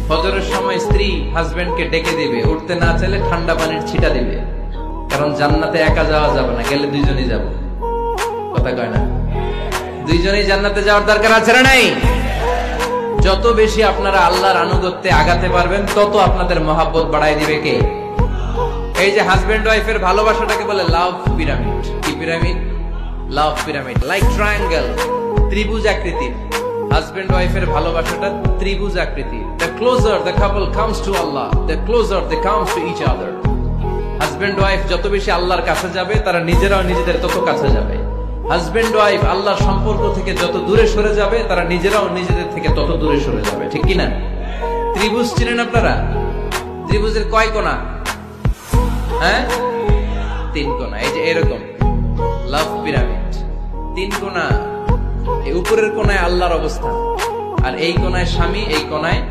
ফজরের সময় স্ত্রী হাজবেন্ডকে ডেকে দিবে, উঠতে না চাইলে ঠান্ডা পানির ছিটা দিবে, কারণ জান্নাতে একা যাওয়া যাবে না, গেলে দুইজনই যাব। কথা কয় না? দুইজনেই জান্নাতে যাওয়ার দরকার আছে না নাই? যত বেশি আপনারা আল্লাহর আনুগত্যে আগাতে পারবেন, তত আপনাদের মহাব্বত বাড়ায় দিবে কে? এই যে হাজবেন্ড ওয়াইফের ভালোবাসাটাকে বলে লাভ পিরামিড। কি পিরামিড? লাভ পিরামিড, লাইক ট্রায়াঙ্গেল, ত্রিভুজ আকৃতির। হাজবেন্ড ওয়াইফের ভালোবাসাটা ত্রিভুজ আকৃতির। The closer the couple comes to Allah, the closer they come to each other. Husband wife যত বেশি আল্লাহর কাছে যাবে, তারা নিজেরাও নিজেদের তত কাছে যাবে। হাজবেন্ড ওয়াইফ আল্লাহর সম্পর্ক থেকে যত দূরে সরে যাবে, তারা নিজেরাও নিজেদের থেকে তত দূরে সরে যাবে। ঠিক কিনা? ত্রিভুজ চিনেন আপনারা? ত্রিভুজের কয় কোণা? হ্যাঁ, 3 কোণা। এই যে এরকম লাভ পিরামিড, 3 কোণা। এই উপরের কোণায় আল্লাহর অবস্থান, আর এই কোণায় স্বামী, এই কোণায়